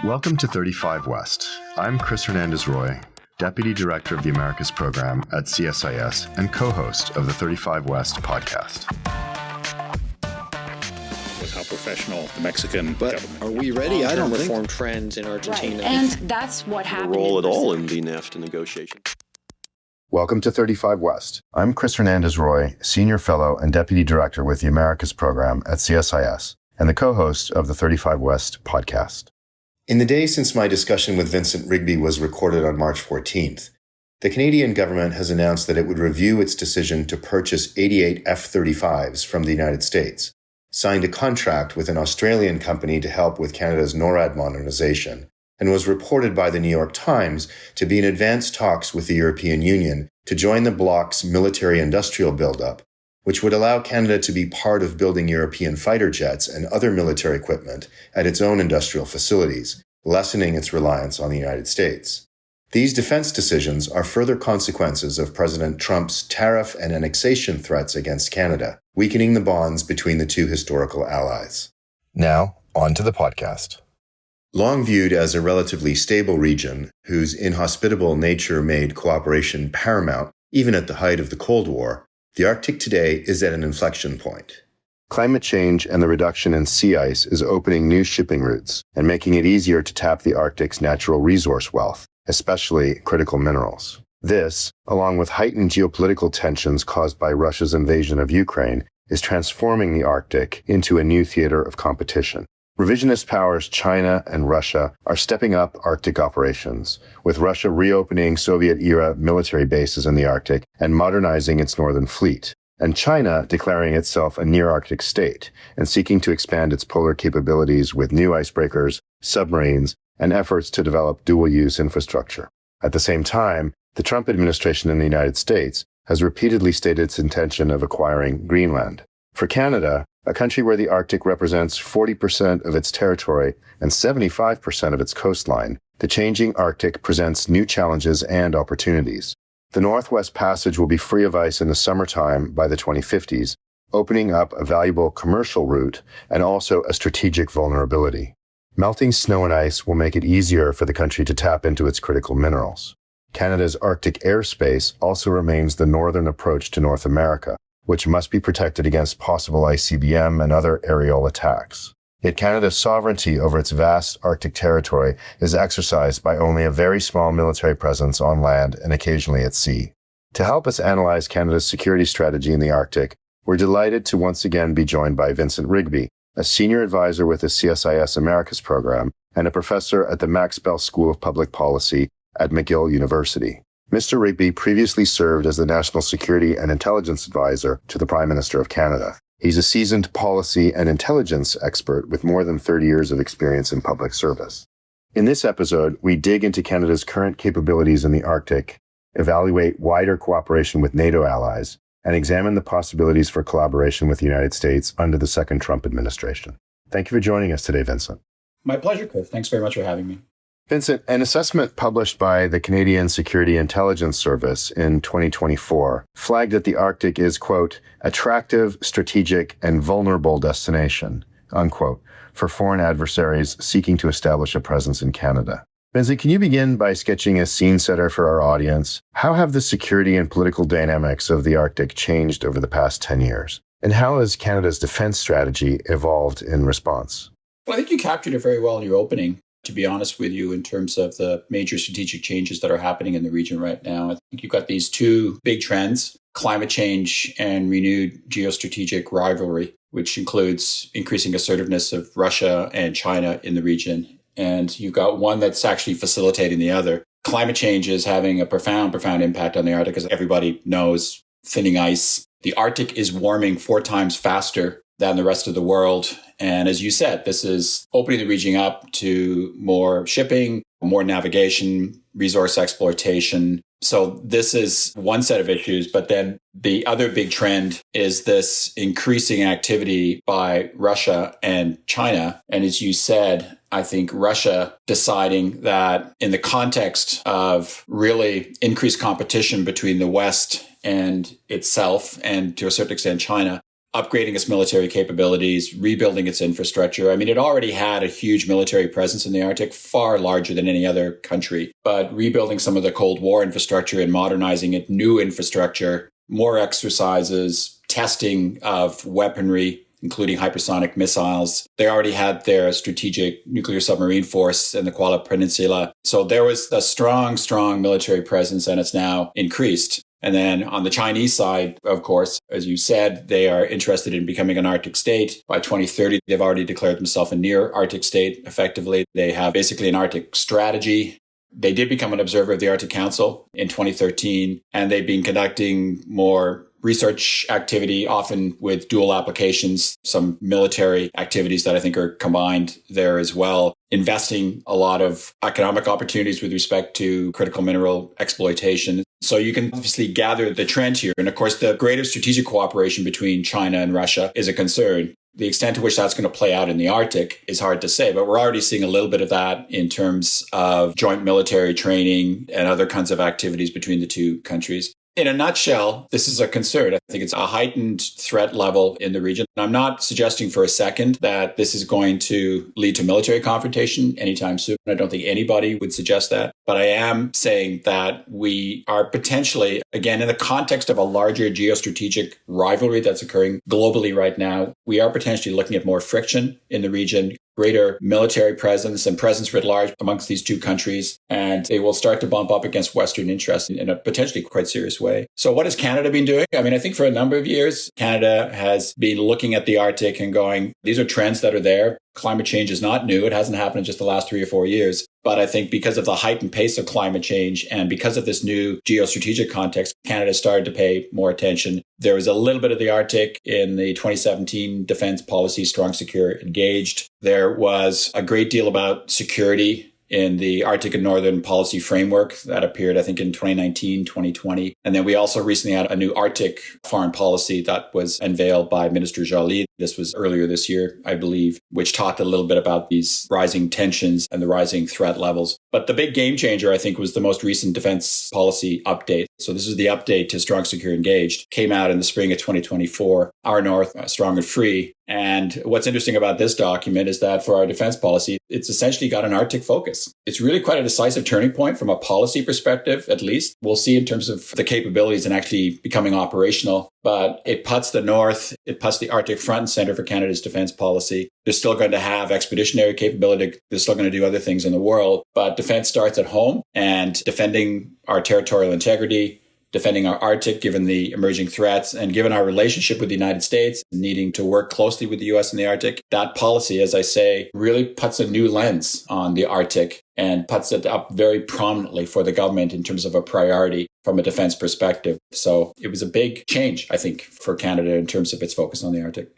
Welcome to 35 West. I'm Chris Hernandez-Roy, Deputy Director of the Americas Program at CSIS and co-host of the 35 West podcast. With how professional the Mexican government. Are we ready? I don't think. Reform trends in Argentina. Right. And that's what happened. Role at all in the NAFTA negotiations. Welcome to 35 West. I'm Chris Hernandez-Roy, Senior Fellow and Deputy Director with the Americas Program at CSIS and the co-host of the 35 West podcast. In the days since my discussion with Vincent Rigby was recorded on March 14th, the Canadian government has announced that it would review its decision to purchase 88 F-35s from the United States, signed a contract with an Australian company to help with Canada's NORAD modernization, and was reported by the New York Times to be in advanced talks with the European Union to join the bloc's military-industrial buildup, which would allow Canada to be part of building European fighter jets and other military equipment at its own industrial facilities, lessening its reliance on the United States. These defense decisions are further consequences of President Trump's tariff and annexation threats against Canada, weakening the bonds between the two historical allies. Now, on to the podcast. Long viewed as a relatively stable region whose inhospitable nature made cooperation paramount even at the height of the Cold War, the Arctic today is at an inflection point. Climate change and the reduction in sea ice is opening new shipping routes and making it easier to tap the Arctic's natural resource wealth, especially critical minerals. This, along with heightened geopolitical tensions caused by Russia's invasion of Ukraine, is transforming the Arctic into a new theater of competition. Revisionist powers China and Russia are stepping up Arctic operations, with Russia reopening Soviet-era military bases in the Arctic and modernizing its northern fleet, and China declaring itself a near-Arctic state and seeking to expand its polar capabilities with new icebreakers, submarines, and efforts to develop dual-use infrastructure. At the same time, the Trump administration in the United States has repeatedly stated its intention of acquiring Greenland. For Canada, a country where the Arctic represents 40% of its territory and 75% of its coastline, the changing Arctic presents new challenges and opportunities. The Northwest Passage will be free of ice in the summertime by the 2050s, opening up a valuable commercial route and also a strategic vulnerability. Melting snow and ice will make it easier for the country to tap into its critical minerals. Canada's Arctic airspace also remains the northern approach to North America, which must be protected against possible ICBM and other aerial attacks. Yet Canada's sovereignty over its vast Arctic territory is exercised by only a very small military presence on land and occasionally at sea. To help us analyze Canada's security strategy in the Arctic, we're delighted to once again be joined by Vincent Rigby, a senior advisor with the CSIS Americas Program and a professor at the Max Bell School of Public Policy at McGill University. Mr. Rigby previously served as the National Security and Intelligence Advisor to the Prime Minister of Canada. He's a seasoned policy and intelligence expert with more than 30 years of experience in public service. In this episode, we dig into Canada's current capabilities in the Arctic, evaluate wider cooperation with NATO allies, and examine the possibilities for collaboration with the United States under the second Trump administration. Thank you for joining us today, Vincent. My pleasure, Chris. Thanks very much for having me. Vincent, an assessment published by the Canadian Security Intelligence Service in 2024 flagged that the Arctic is, quote, attractive, strategic, and vulnerable destination, unquote, for foreign adversaries seeking to establish a presence in Canada. Vincent, can you begin by sketching a scene setter for our audience? How have the security and political dynamics of the Arctic changed over the past 10 years? And how has Canada's defense strategy evolved in response? Well, I think you captured it very well in your opening. To be honest with you, in terms of the major strategic changes that are happening in the region right now, I think you've got these two big trends, climate change and renewed geostrategic rivalry, which includes increasing assertiveness of Russia and China in the region. And you've got one that's actually facilitating the other. Climate change is having a profound impact on the Arctic, as everybody knows, thinning ice. The Arctic is warming 4 times faster than the rest of the world. And as you said, this is opening the region up to more shipping, more navigation, resource exploitation. So this is one set of issues. But then the other big trend is this increasing activity by Russia and China. And as you said, I think Russia deciding that in the context of really increased competition between the West and itself, and to a certain extent China, upgrading its military capabilities, rebuilding its infrastructure. I mean, it already had a huge military presence in the Arctic, far larger than any other country, but rebuilding some of the Cold War infrastructure and modernizing it, new infrastructure, more exercises, testing of weaponry, including hypersonic missiles. They already had their strategic nuclear submarine force in the Kuala Peninsula. So there was a strong military presence, and it's now increased. And then on the Chinese side, of course, as you said, they are interested in becoming an Arctic state. By 2030, they've already declared themselves a near Arctic state, effectively. They have basically an Arctic strategy. They did become an observer of the Arctic Council in 2013, and they've been conducting more research activity, often with dual applications, some military activities that I think are combined there as well, investing a lot of economic opportunities with respect to critical mineral exploitation. So you can obviously gather the trend here. And of course, the greater strategic cooperation between China and Russia is a concern. The extent to which that's going to play out in the Arctic is hard to say, but we're already seeing a little bit of that in terms of joint military training and other kinds of activities between the two countries. In a nutshell, this is a concern. I think it's a heightened threat level in the region. I'm not suggesting for a second that this is going to lead to military confrontation anytime soon. I don't think anybody would suggest that. But I am saying that we are potentially, again, in the context of a larger geostrategic rivalry that's occurring globally right now, we are potentially looking at more friction in the region, greater military presence and presence writ large amongst these two countries, and they will start to bump up against Western interests in a potentially quite serious way. So what has Canada been doing? I mean, I think for a number of years, Canada has been looking at the Arctic and going, these are trends that are there. Climate change is not new. It hasn't happened in just the last 3 or 4 years. But I think because of the heightened pace of climate change and because of this new geostrategic context, Canada started to pay more attention. There was a little bit of the Arctic in the 2017 defense policy, Strong, Secure, Engaged. There was a great deal about security in the Arctic and Northern Policy Framework that appeared, I think, in 2019, 2020. And then we also recently had a new Arctic foreign policy that was unveiled by Minister Joly. This was earlier this year, I believe, which talked a little bit about these rising tensions and the rising threat levels. But the big game changer, I think, was the most recent defense policy update. So this is the update to Strong, Secure, Engaged. Came out in the spring of 2024, Our North, Strong and Free. And what's interesting about this document is that for our defense policy, it's essentially got an Arctic focus. It's really quite a decisive turning point from a policy perspective, at least. We'll see in terms of the capabilities and actually becoming operational. But it puts the North, it puts the Arctic front and center for Canada's defense policy. They're still going to have expeditionary capability. They're still going to do other things in the world. But defense starts at home, and defending our territorial integrity, defending our Arctic, given the emerging threats, and given our relationship with the United States, needing to work closely with the U.S. in the Arctic, that policy, as I say, really puts a new lens on the Arctic and puts it up very prominently for the government in terms of a priority from a defense perspective. So it was a big change, I think, for Canada in terms of its focus on the Arctic.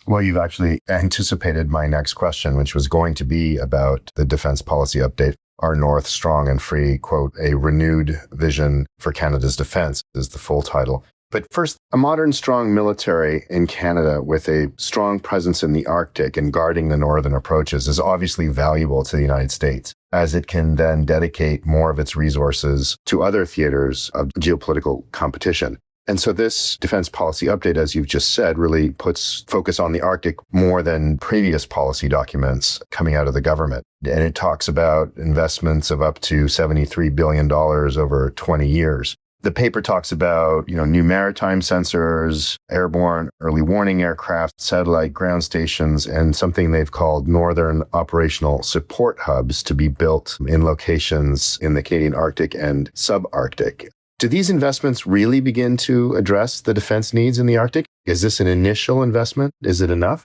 Well, you've actually anticipated my next question, which was going to be about the defense policy update. Our North, Strong and Free, quote, a renewed vision for Canada's defense is the full title. But first, a modern, strong military in Canada with a strong presence in the Arctic and guarding the northern approaches is obviously valuable to the United States, as it can then dedicate more of its resources to other theaters of geopolitical competition. And so this defense policy update, as you've just said, really puts focus on the Arctic more than previous policy documents coming out of the government. And it talks about investments of up to $73 billion over 20 years. The paper talks about, new maritime sensors, airborne early warning aircraft, satellite ground stations, and something they've called Northern Operational Support Hubs to be built in locations in the Canadian Arctic and subarctic. Do these investments really begin to address the defense needs in the Arctic? Is this an initial investment? Is it enough?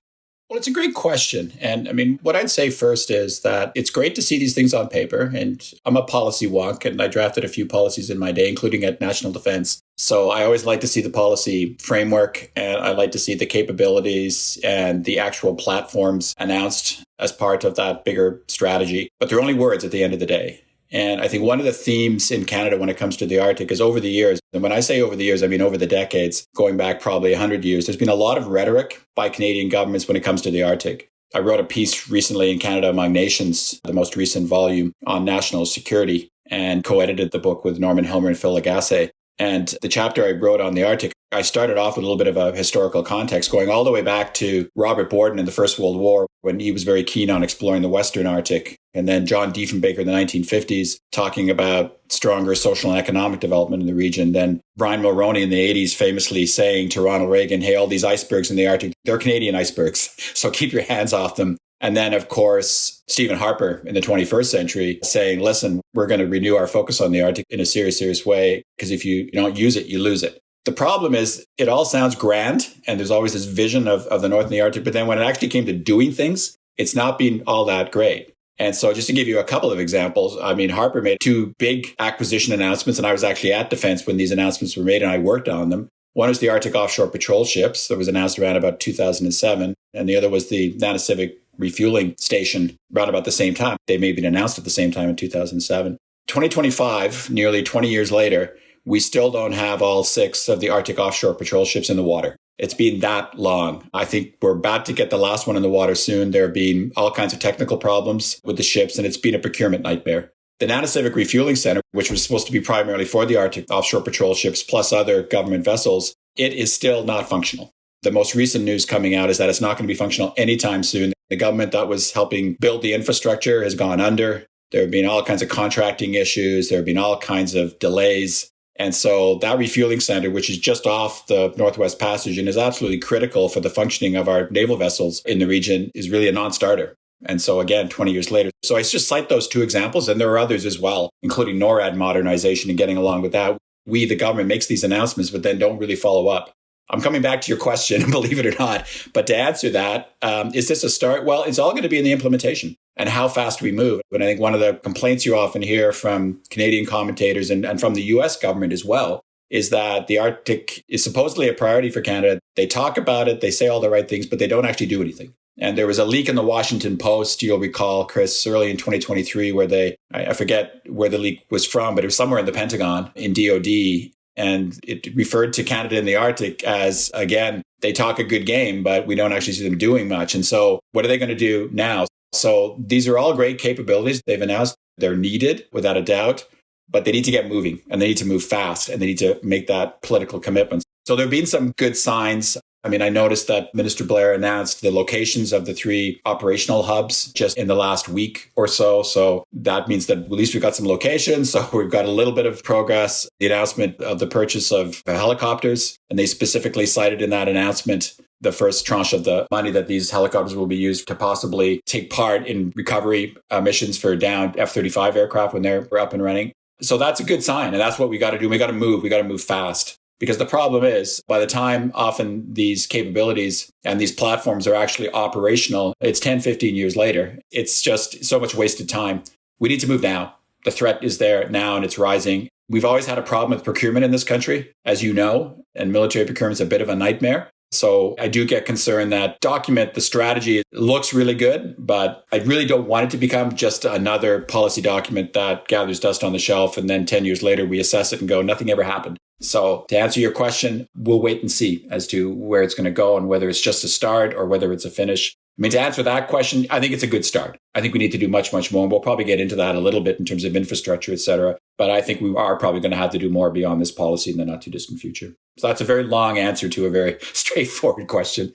Well, it's a great question. And I mean, what I'd say first is that it's great to see these things on paper. And I'm a policy wonk, and I drafted a few policies in my day, including at national defense. So I always like to see the policy framework, and I like to see the capabilities and the actual platforms announced as part of that bigger strategy. But they're only words at the end of the day. And I think one of the themes in Canada when it comes to the Arctic is over the years, and when I say over the years, I mean over the decades, going back probably 100 years, there's been a lot of rhetoric by Canadian governments when it comes to the Arctic. I wrote a piece recently in Canada Among Nations, the most recent volume on national security, and co-edited the book with Norman Helmer and Phil Lagasse. And the chapter I wrote on the Arctic, I started off with a little bit of a historical context going all the way back to Robert Borden in the First World War when he was very keen on exploring the Western Arctic. And then John Diefenbaker in the 1950s talking about stronger social and economic development in the region. Then Brian Mulroney in the 80s famously saying to Ronald Reagan, hey, all these icebergs in the Arctic, they're Canadian icebergs, so keep your hands off them. And then, of course, Stephen Harper in the 21st century saying, listen, we're going to renew our focus on the Arctic in a serious, serious way, because if you don't use it, you lose it. The problem is it all sounds grand, and there's always this vision of the North and the Arctic. But then when it actually came to doing things, it's not been all that great. And so just to give you a couple of examples, I mean, Harper made two big acquisition announcements, and I was actually at Defense when these announcements were made, and I worked on them. One was the Arctic Offshore Patrol Ships that was announced around about 2007, and the other was the Nanisivik Refueling Station around about the same time. They may have been announced at the same time in 2007. 2025, nearly 20 years later, we still don't have all 6 of the Arctic Offshore Patrol Ships in the water. It's been that long. I think we're about to get the last one in the water soon. There have been all kinds of technical problems with the ships, and it's been a procurement nightmare. The Nanisivik Refueling Center, which was supposed to be primarily for the Arctic Offshore Patrol Ships plus other government vessels, it is still not functional. The most recent news coming out is that it's not going to be functional anytime soon. The government that was helping build the infrastructure has gone under. There have been all kinds of contracting issues. There have been all kinds of delays. And so that refueling center, which is just off the Northwest Passage and is absolutely critical for the functioning of our naval vessels in the region, is really a non-starter. And so again, 20 years later. So I just cite those 2 examples, and there are others as well, including NORAD modernization and getting along with that. We, the government, makes these announcements, but then don't really follow up. I'm coming back to your question, believe it or not. But to answer that, is this a start? Well, it's all going to be in the implementation and how fast we move. And I think one of the complaints you often hear from Canadian commentators and from the U.S. government as well is that the Arctic is supposedly a priority for Canada. They talk about it, they say all the right things, but they don't actually do anything. And there was a leak in the Washington Post, you'll recall, Chris, early in 2023, where I forget where the leak was from, but it was somewhere in the Pentagon, in DOD. And it referred to Canada in the Arctic as, again, they talk a good game, but we don't actually see them doing much. And so what are they going to do now? So these are all great capabilities they've announced. They're needed without a doubt, but they need to get moving, and they need to move fast, and they need to make that political commitment. So there have been some good signs. I mean, I noticed that Minister Blair announced the locations of the 3 operational hubs just in the last week or so. So that means that at least we've got some locations. So we've got a little bit of progress. The announcement of the purchase of helicopters, and they specifically cited in that announcement the first tranche of the money that these helicopters will be used to possibly take part in recovery missions for downed F-35 aircraft when they're up and running. So that's a good sign. And that's what we got to do. We got to move fast. Because the problem is, by the time often these capabilities and these platforms are actually operational, it's 10, 15 years later. It's just so much wasted time. We need to move now. The threat is there now, and it's rising. We've always had a problem with procurement in this country, as you know, and military procurement is a bit of a nightmare. So I do get concerned that document, the strategy looks really good, but I really don't want it to become just another policy document that gathers dust on the shelf. And then 10 years later, we assess it and go, nothing ever happened. So to answer your question, we'll wait and see as to where it's going to go and whether it's just a start or whether it's a finish. I mean, to answer that question, I think it's a good start. I think we need to do much, much more. And we'll probably get into that a little bit in terms of infrastructure, et cetera. But I think we are probably going to have to do more beyond this policy in the not too distant future. So that's a very long answer to a very straightforward question.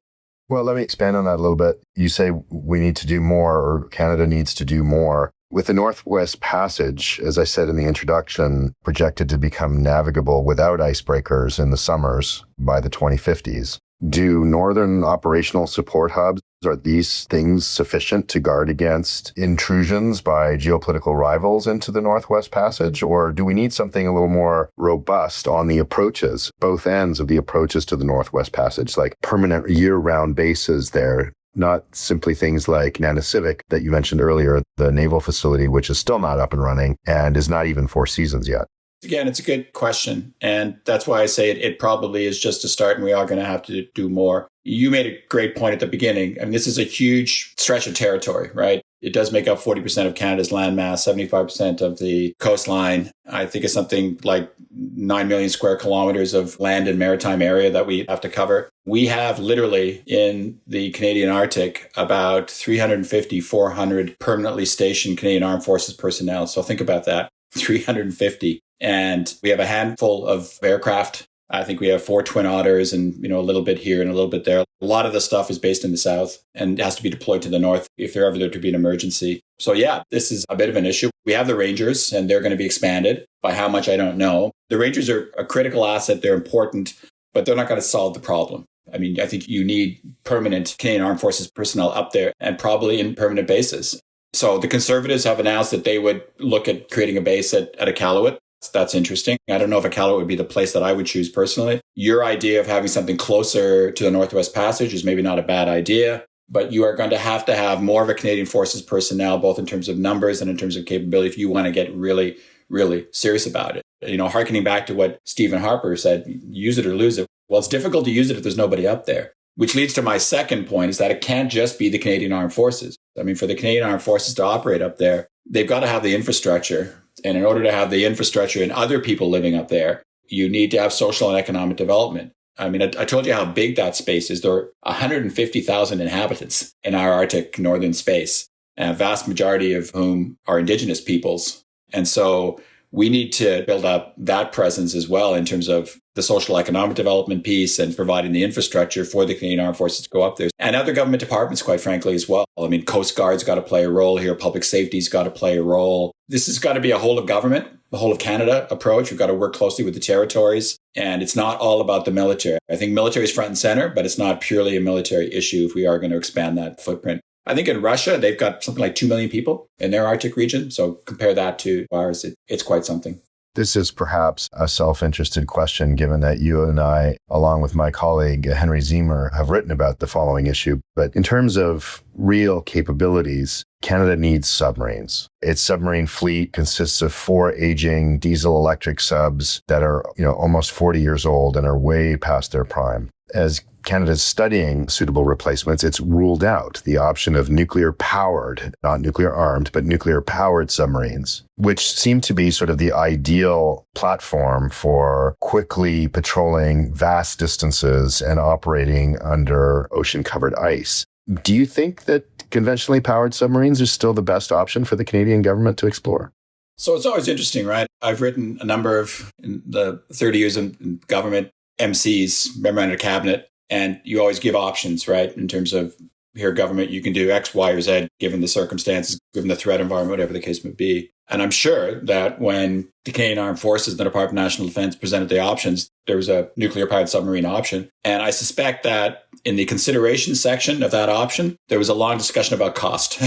Well, let me expand on that a little bit. You say we need to do more, or Canada needs to do more. With the Northwest Passage, as I said in the introduction, projected to become navigable without icebreakers in the summers by the 2050s, do northern operational support hubs, are these things sufficient to guard against intrusions by geopolitical rivals into the Northwest Passage? Or do we need something a little more robust on the approaches, both ends of the approaches to the Northwest Passage, like permanent year-round bases there? Not simply things like Nanisivik that you mentioned earlier, the naval facility, which is still not up and running and is not even 4 seasons yet. Again, it's a good question. And that's why I say it probably is just a start and we are going to have to do more. You made a great point at the beginning. I mean, this is a huge stretch of territory, right? It does make up 40% of Canada's landmass, 75% of the coastline. I think it's something like 9 million square kilometers of land and maritime area that we have to cover. We have literally in the Canadian Arctic about 350, 400 permanently stationed Canadian Armed Forces personnel. So think about that, 350. And we have a handful of aircraft. I think we have 4 Twin Otters and, a little bit here and a little bit there. A lot of the stuff is based in the south and has to be deployed to the north if there ever to be an emergency. So yeah, this is a bit of an issue. We have the Rangers and they're going to be expanded. By how much, I don't know. The Rangers are a critical asset. They're important, but they're not going to solve the problem. I mean, I think you need permanent Canadian Armed Forces personnel up there and probably in permanent bases. So the Conservatives have announced that they would look at creating a base at Iqaluit. That's interesting. I don't know if Iqaluit would be the place that I would choose personally. Your idea of having something closer to the Northwest Passage is maybe not a bad idea, but you are going to have more of a Canadian Forces personnel, both in terms of numbers and in terms of capability, if you want to get really, really serious about it. Harkening back to what Stephen Harper said, use it or lose it. Well, it's difficult to use it if there's nobody up there, which leads to my second point is that it can't just be the Canadian Armed Forces. I mean, for the Canadian Armed Forces to operate up there, they've got to have the infrastructure. And in order to have the infrastructure and other people living up there, you need to have social and economic development. I mean, I told you how big that space is. There are 150,000 inhabitants in our Arctic northern space, and a vast majority of whom are Indigenous peoples. And so we need to build up that presence as well in terms of the social economic development piece and providing the infrastructure for the Canadian Armed Forces to go up there. And other government departments, quite frankly, as well. I mean, Coast Guard's got to play a role here. Public safety's got to play a role. This has got to be a whole of government, the whole of Canada approach. We've got to work closely with the territories. And it's not all about the military. I think military is front and center, but it's not purely a military issue if we are going to expand that footprint. I think in Russia, they've got something like 2 million people in their Arctic region. So compare that to ours, it's quite something. This is perhaps a self-interested question, given that you and I, along with my colleague Henry Ziemer, have written about the following issue. But in terms of real capabilities, Canada needs submarines. Its submarine fleet consists of 4 aging diesel-electric subs that are, almost 40 years old and are way past their prime. As Canada's studying suitable replacements, it's ruled out the option of nuclear-powered, not nuclear-armed, but nuclear-powered submarines, which seem to be sort of the ideal platform for quickly patrolling vast distances and operating under ocean-covered ice. Do you think that conventionally powered submarines are still the best option for the Canadian government to explore? So it's always interesting, right? I've written a number of, in the 30 years in government, MCs, memorandum of cabinet, and you always give options, right? In terms of here, government, you can do X, Y, or Z, given the circumstances, given the threat environment, whatever the case may be. And I'm sure that when the Canadian Armed Forces and the Department of National Defense presented the options, there was a nuclear-powered submarine option. And I suspect that in the consideration section of that option, there was a long discussion about cost.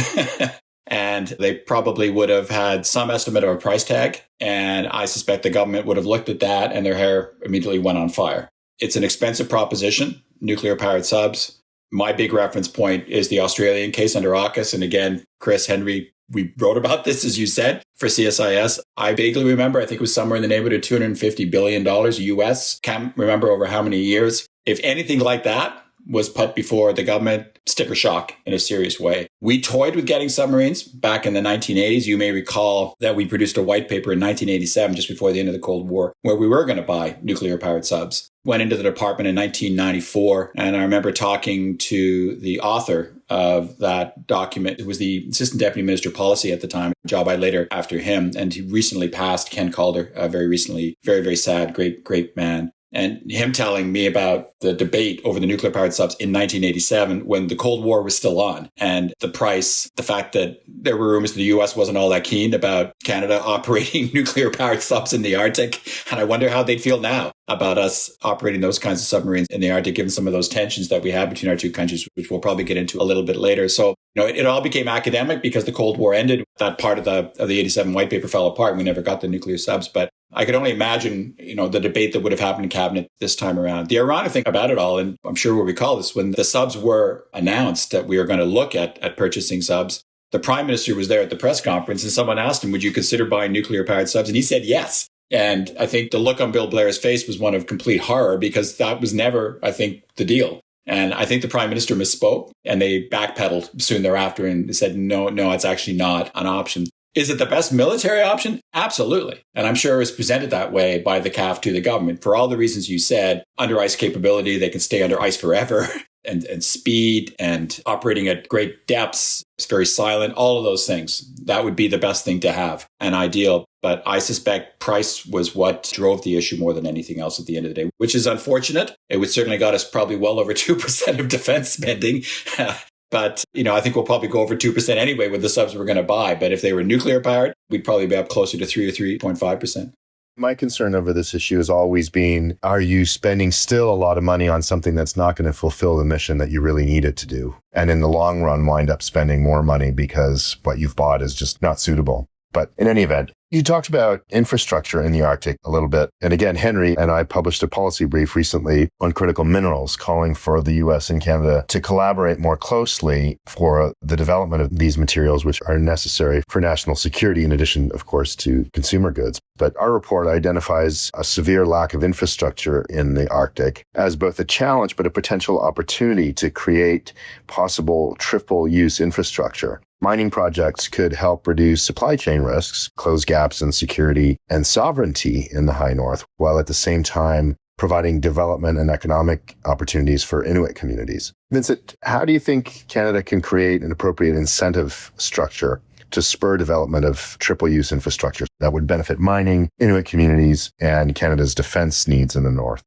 And they probably would have had some estimate of a price tag. And I suspect the government would have looked at that and their hair immediately went on fire. It's an expensive proposition, nuclear-powered subs. My big reference point is the Australian case under AUKUS. And again, Chris, Henry, we wrote about this, as you said, for CSIS. I vaguely remember, I think it was somewhere in the neighborhood of $250 billion US. Can't remember over how many years. If anything like that was put before the government, sticker shock in a serious way. We toyed with getting submarines back in the 1980s. You may recall that we produced a white paper in 1987, just before the end of the Cold War, where we were going to buy nuclear-powered subs. Went into the department in 1994, and I remember talking to the author of that document. It was the Assistant Deputy Minister of Policy at the time, a job I later after him, and he recently passed, Ken Calder, very recently. Very, very sad, great man. And him telling me about the debate over the nuclear-powered subs in 1987 when the Cold War was still on, and the price, the fact that there were rumors the U.S. wasn't all that keen about Canada operating nuclear-powered subs in the Arctic. And I wonder how they'd feel now about us operating those kinds of submarines in the Arctic, given some of those tensions that we have between our two countries, which we'll probably get into a little bit later. So, it all became academic because the Cold War ended. That part of the 87 white paper fell apart. We never got the nuclear subs, but I could only imagine, the debate that would have happened in cabinet this time around. The ironic thing about it all, and I'm sure we'll recall this, when the subs were announced that we were going to look at purchasing subs, the Prime Minister was there at the press conference and someone asked him, would you consider buying nuclear-powered subs? And he said yes. And I think the look on Bill Blair's face was one of complete horror because that was never, I think, the deal. And I think the Prime Minister misspoke and they backpedaled soon thereafter and said, no, it's actually not an option. Is it the best military option? Absolutely. And I'm sure it was presented that way by the CAF to the government for all the reasons you said. Under ice capability, they can stay under ice forever. and speed and operating at great depths. It's very silent, all of those things. That would be the best thing to have and ideal. But I suspect price was what drove the issue more than anything else at the end of the day, which is unfortunate. It would certainly got us probably well over 2% of defense spending. But, I think we'll probably go over 2% anyway with the subs we're going to buy. But if they were nuclear powered, we'd probably be up closer to 3 or 3.5%. My concern over this issue has always been, are you spending still a lot of money on something that's not going to fulfill the mission that you really need it to do? And in the long run, wind up spending more money because what you've bought is just not suitable. But in any event, you talked about infrastructure in the Arctic a little bit. And again, Henry and I published a policy brief recently on critical minerals, calling for the U.S. and Canada to collaborate more closely for the development of these materials, which are necessary for national security, in addition, of course, to consumer goods. But our report identifies a severe lack of infrastructure in the Arctic as both a challenge, but a potential opportunity to create possible triple-use infrastructure. Mining projects could help reduce supply chain risks, close gaps in security and sovereignty in the high north, while at the same time providing development and economic opportunities for Inuit communities. Vincent, how do you think Canada can create an appropriate incentive structure to spur development of triple-use infrastructure that would benefit mining, Inuit communities, and Canada's defense needs in the north?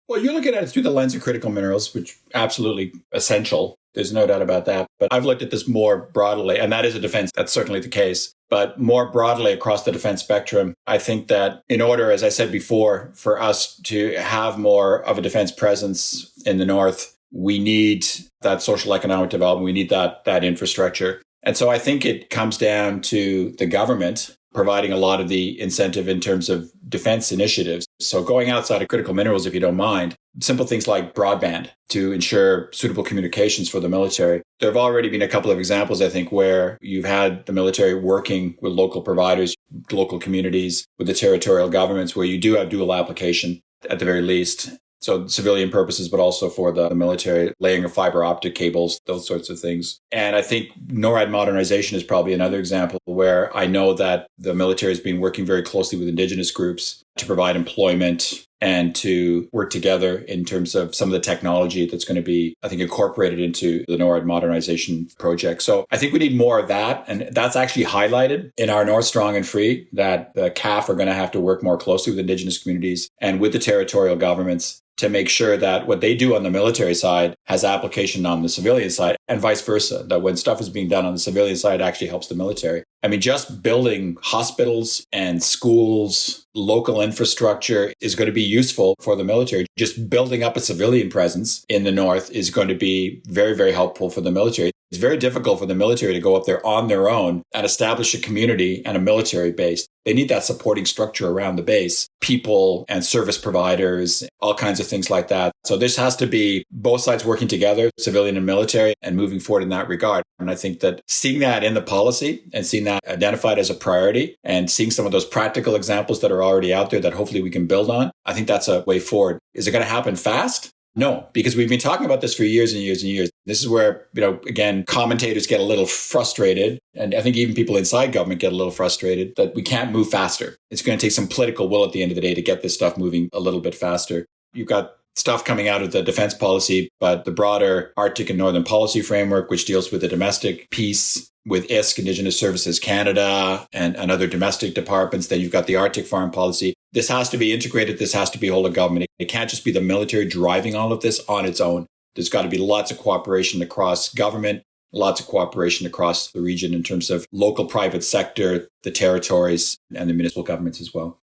Well, you're looking at it through the lens of critical minerals, which absolutely essential. There's no doubt about that. But I've looked at this more broadly, and that is a defense. That's certainly the case. But more broadly across the defense spectrum, I think that in order, as I said before, for us to have more of a defense presence in the north, we need that social economic development. We need that infrastructure. And so I think it comes down to the government providing a lot of the incentive in terms of defense initiatives. So going outside of critical minerals, if you don't mind, simple things like broadband to ensure suitable communications for the military. There have already been a couple of examples, I think, where you've had the military working with local providers, local communities, with the territorial governments, where you do have dual application at the very least. So civilian purposes, but also for the military, laying of fiber optic cables, those sorts of things. And I think NORAD modernization is probably another example where I know that the military has been working very closely with Indigenous groups to provide employment and to work together in terms of some of the technology that's going to be, I think, incorporated into the NORAD modernization project. So I think we need more of that. And that's actually highlighted in our North Strong and Free, that the CAF are going to have to work more closely with Indigenous communities and with the territorial governments to make sure that what they do on the military side has application on the civilian side, and vice versa, that when stuff is being done on the civilian side, it actually helps the military. I mean, just building hospitals and schools, local infrastructure is going to be useful for the military. Just building up a civilian presence in the north is going to be very, very helpful for the military. It's very difficult for the military to go up there on their own and establish a community and a military base. They need that supporting structure around the base, people and service providers, all kinds of things like that. So this has to be both sides working together, civilian and military, and moving forward in that regard. And I think that seeing that in the policy and seeing that identified as a priority and seeing some of those practical examples that are already out there that hopefully we can build on, I think that's a way forward. Is it going to happen fast? No, because we've been talking about this for years and years and years. This is where, again, commentators get a little frustrated. And I think even people inside government get a little frustrated that we can't move faster. It's going to take some political will at the end of the day to get this stuff moving a little bit faster. You've got stuff coming out of the defense policy, but the broader Arctic and Northern Policy Framework, which deals with the domestic piece with ISC, Indigenous Services Canada, and other domestic departments. Then you've got the Arctic Foreign Policy. This has to be integrated. This has to be whole of government. It can't just be the military driving all of this on its own. There's got to be lots of cooperation across government, lots of cooperation across the region in terms of local private sector, the territories, and the municipal governments as well.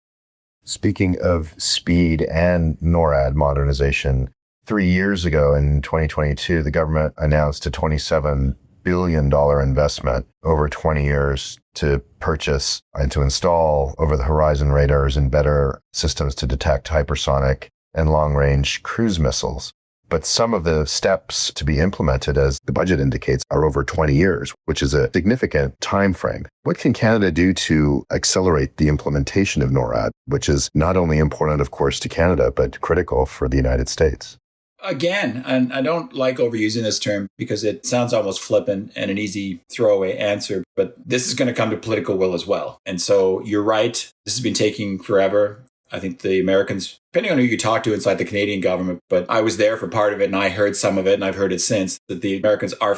Speaking of speed and NORAD modernization, 3 years ago in 2022, the government announced a $27 billion investment over 20 years to purchase and to install over-the-horizon radars and better systems to detect hypersonic and long-range cruise missiles. But some of the steps to be implemented, as the budget indicates, are over 20 years, which is a significant time frame. What can Canada do to accelerate the implementation of NORAD, which is not only important, of course, to Canada, but critical for the United States? Again, and I don't like overusing this term because it sounds almost flippant and an easy throwaway answer, but this is going to come to political will as well. And so you're right. This has been taking forever. I think the Americans, depending on who you talk to inside the Canadian government, but I was there for part of it and I heard some of it and I've heard it since, that the Americans were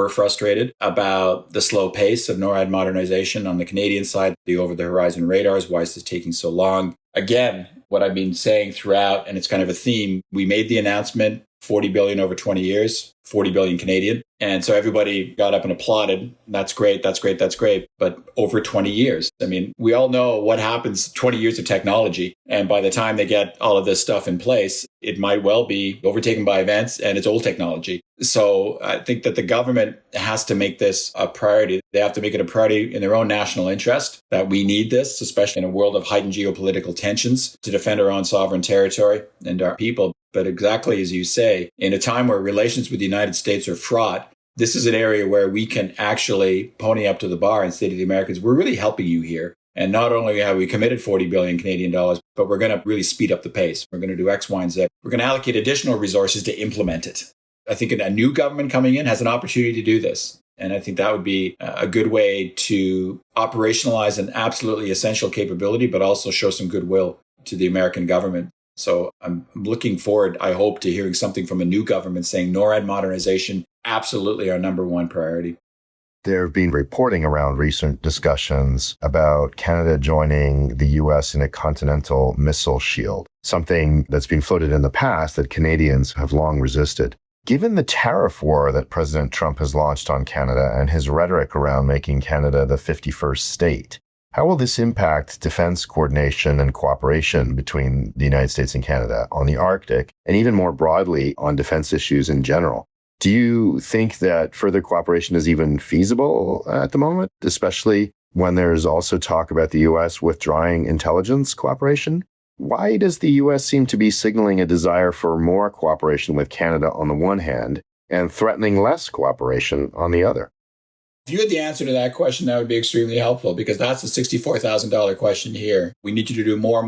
frustrated about the slow pace of NORAD modernization on the Canadian side, the over-the-horizon radars. Why is this taking so long? Again, what I've been saying throughout, and it's kind of a theme, we made the announcement, 40 billion over 20 years, 40 billion Canadian. And so everybody got up and applauded. That's great. That's great. That's great. But over 20 years, I mean, we all know what happens 20 years of technology. And by the time they get all of this stuff in place, it might well be overtaken by events and it's old technology. So I think that the government has to make this a priority. They have to make it a priority in their own national interest, that we need this, especially in a world of heightened geopolitical tensions, to defend our own sovereign territory and our people. But exactly as you say, in a time where relations with the United States are fraught, this is an area where we can actually pony up to the bar and say to the Americans, we're really helping you here. And not only have we committed 40 billion Canadian dollars, but we're going to really speed up the pace. We're going to do X, Y, and Z. We're going to allocate additional resources to implement it. I think a new government coming in has an opportunity to do this. And I think that would be a good way to operationalize an absolutely essential capability, but also show some goodwill to the American government. So I'm looking forward, I hope, to hearing something from a new government saying NORAD modernization, absolutely our number one priority. There have been reporting around recent discussions about Canada joining the U.S. in a continental missile shield, something that's been floated in the past that Canadians have long resisted. Given the tariff war that President Trump has launched on Canada and his rhetoric around making Canada the 51st state, how will this impact defense coordination and cooperation between the United States and Canada on the Arctic, and even more broadly on defense issues in general? Do you think that further cooperation is even feasible at the moment, especially when there's also talk about the U.S. withdrawing intelligence cooperation? Why does the U.S. seem to be signaling a desire for more cooperation with Canada on the one hand and threatening less cooperation on the other? If you had the answer to that question, that would be extremely helpful, because that's the $64,000 question here. We need you to do more.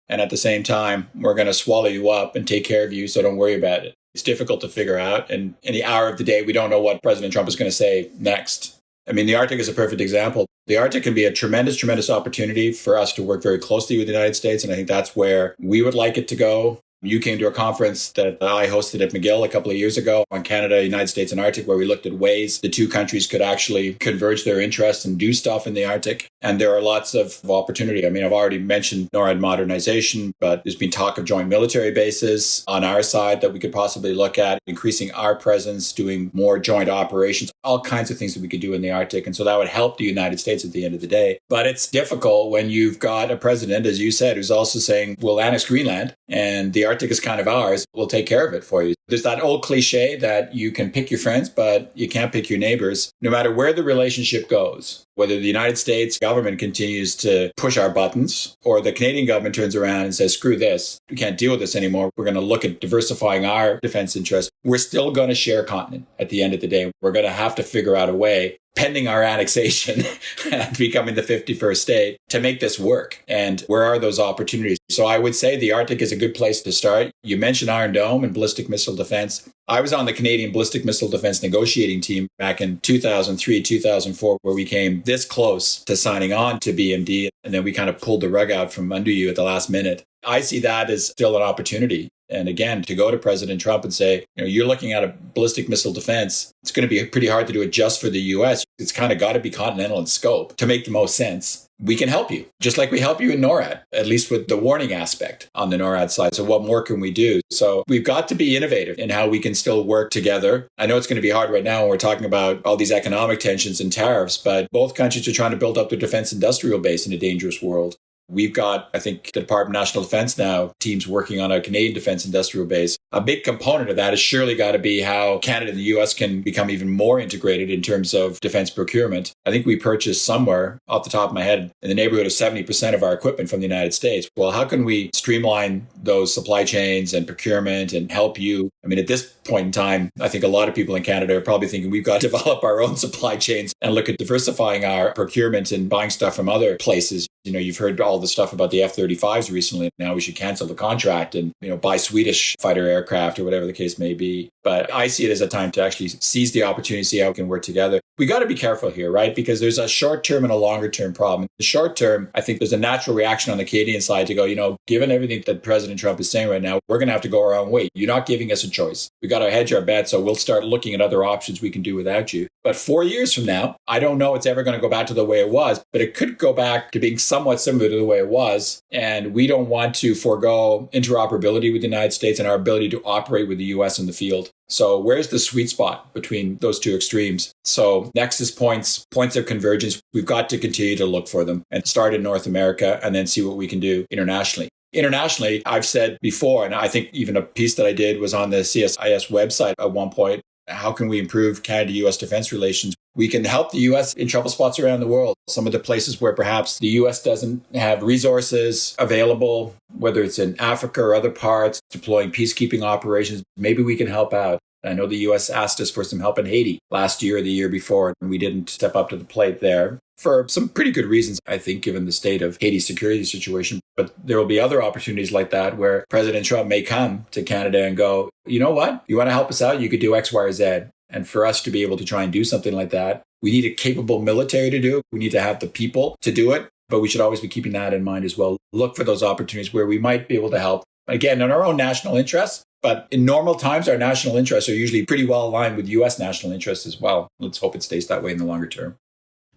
And at the same time, we're going to swallow you up and take care of you, so don't worry about it. It's difficult to figure out. And in the hour of the day, we don't know what President Trump is going to say next. I mean, the Arctic is a perfect example. The Arctic can be a tremendous opportunity for us to work very closely with the United States. And I think that's where we would like it to go. You came to a conference that I hosted at McGill a couple of years ago on Canada, United States, and Arctic, where we looked at ways the two countries could actually converge their interests and do stuff in the Arctic. And there are lots of opportunity. I mean, I've already mentioned NORAD modernization, but there's been talk of joint military bases on our side that we could possibly look at, increasing our presence, doing more joint operations, all kinds of things that we could do in the Arctic. And so that would help the United States at the end of the day. But it's difficult when you've got a president, as you said, who's also saying, we'll annex Greenland and the Arctic is kind of ours. We'll take care of it for you. There's that old cliche that you can pick your friends, but you can't pick your neighbors. No matter where the relationship goes, whether the United States government continues to push our buttons or the Canadian government turns around and says, screw this, we can't deal with this anymore. We're going to look at diversifying our defense interests. We're still going to share a continent at the end of the day. We're going to have to figure out a way, pending our annexation and becoming the 51st state, to make this work. And where are those opportunities? So I would say the Arctic is a good place to start. You mentioned Iron Dome and ballistic missile defense. I was on the Canadian ballistic missile defense negotiating team back in 2003, 2004, where we came this close to signing on to BMD. And then we kind of pulled the rug out from under you at the last minute. I see that as still an opportunity. And again, to go to President Trump and say, you're looking at a ballistic missile defense, it's going to be pretty hard to do it just for the U.S. It's kind of got to be continental in scope to make the most sense. We can help you, just like we help you in NORAD, at least with the warning aspect on the NORAD side. So what more can we do? So we've got to be innovative in how we can still work together. I know it's going to be hard right now when we're talking about all these economic tensions and tariffs, but both countries are trying to build up their defense industrial base in a dangerous world. We've got, I think, the Department of National Defense now, teams working on a Canadian defense industrial base. A big component of that has surely got to be how Canada and the U.S. can become even more integrated in terms of defense procurement. I think we purchased somewhere, off the top of my head, in the neighborhood of 70% of our equipment from the United States. Well, how can we streamline those supply chains and procurement and help you? I mean, at this point in time, I think a lot of people in Canada are probably thinking we've got to develop our own supply chains and look at diversifying our procurement and buying stuff from other places. You've heard all the stuff about the F-35s recently. Now we should cancel the contract and, buy Swedish fighter aircraft or whatever the case may be. But I see it as a time to actually seize the opportunity, see how we can work together. We got to be careful here, right? Because there's a short-term and a longer-term problem. The short-term, I think there's a natural reaction on the Canadian side to go, given everything that President Trump is saying right now, we're going to have to go our own way. You're not giving us a choice. We got to hedge our bets, so we'll start looking at other options we can do without you. But 4 years from now, I don't know it's ever going to go back to the way it was, but it could go back to being somewhat similar to the way it was. And we don't want to forego interoperability with the United States and our ability to operate with the U.S. in the field. So where's the sweet spot between those two extremes? So nexus points of convergence, we've got to continue to look for them and start in North America and then see what we can do internationally. Internationally, I've said before, and I think even a piece that I did was on the CSIS website at one point, how can we improve Canada-U.S. defense relations? We can help the U.S. in trouble spots around the world. Some of the places where perhaps the U.S. doesn't have resources available, whether it's in Africa or other parts, deploying peacekeeping operations, maybe we can help out. I know the U.S. asked us for some help in Haiti last year or the year before, and we didn't step up to the plate there for some pretty good reasons, I think, given the state of Haiti's security situation. But there will be other opportunities like that where President Trump may come to Canada and go, you know what? You want to help us out? You could do X, Y, or Z. And for us to be able to try and do something like that, we need a capable military to do it. We need to have the people to do it. But we should always be keeping that in mind as well. Look for those opportunities where we might be able to help, again, in our own national interests. But in normal times, our national interests are usually pretty well aligned with U.S. national interests as well. Let's hope it stays that way in the longer term.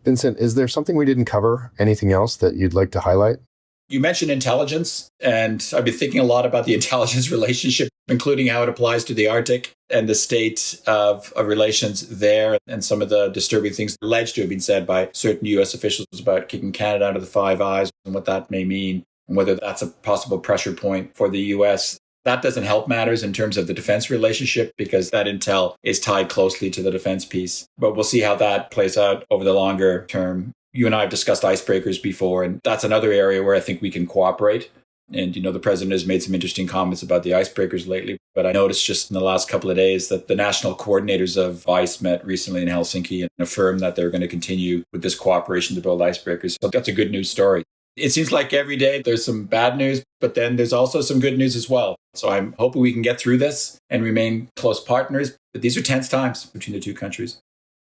Vincent, is there something we didn't cover? Anything else that you'd like to highlight? You mentioned intelligence, and I've been thinking a lot about the intelligence relationship, including how it applies to the Arctic and the state of relations there, and some of the disturbing things alleged to have been said by certain U.S. officials about kicking Canada out of the Five Eyes and what that may mean, and whether that's a possible pressure point for the U.S. That doesn't help matters in terms of the defense relationship because that intel is tied closely to the defense piece. But we'll see how that plays out over the longer term. You and I have discussed icebreakers before, and that's another area where I think we can cooperate. And, the president has made some interesting comments about the icebreakers lately. But I noticed just in the last couple of days that the national coordinators of ICE met recently in Helsinki and affirmed that they're going to continue with this cooperation to build icebreakers. So that's a good news story. It seems like every day there's some bad news, but then there's also some good news as well. So I'm hoping we can get through this and remain close partners. But these are tense times between the two countries.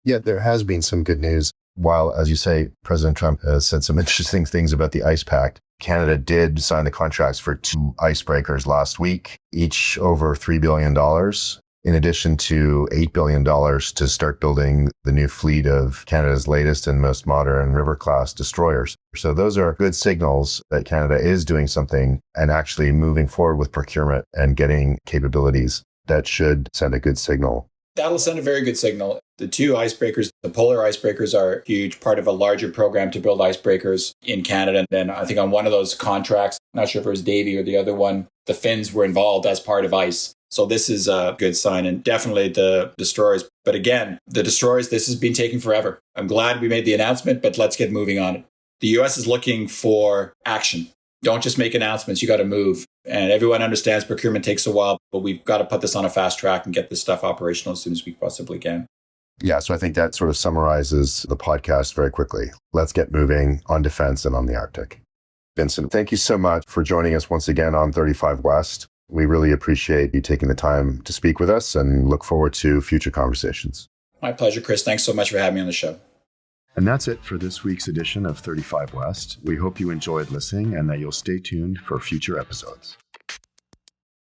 Yeah, there has been some good news. While, as you say, President Trump has said some interesting things about the ICE Pact, Canada did sign the contracts for 2 icebreakers last week, each over $3 billion, in addition to $8 billion to start building the new fleet of Canada's latest and most modern River-class destroyers. So those are good signals that Canada is doing something and actually moving forward with procurement and getting capabilities. That should send a good signal. That'll send a very good signal. The 2 icebreakers, the polar icebreakers, are a huge part of a larger program to build icebreakers in Canada. And then I think on one of those contracts, not sure if it was Davy or the other one, the Finns were involved as part of ICE. So this is a good sign, and definitely the destroyers. But again, the destroyers, this has been taking forever. I'm glad we made the announcement, but let's get moving on it. The U.S. is looking for action. Don't just make announcements, you got to move. And everyone understands procurement takes a while, but we've got to put this on a fast track and get this stuff operational as soon as we possibly can. Yeah, so I think that sort of summarizes the podcast very quickly. Let's get moving on defense and on the Arctic. Vincent, thank you so much for joining us once again on 35 West. We really appreciate you taking the time to speak with us and look forward to future conversations. My pleasure, Chris. Thanks so much for having me on the show. And that's it for this week's edition of 35 West. We hope you enjoyed listening and that you'll stay tuned for future episodes.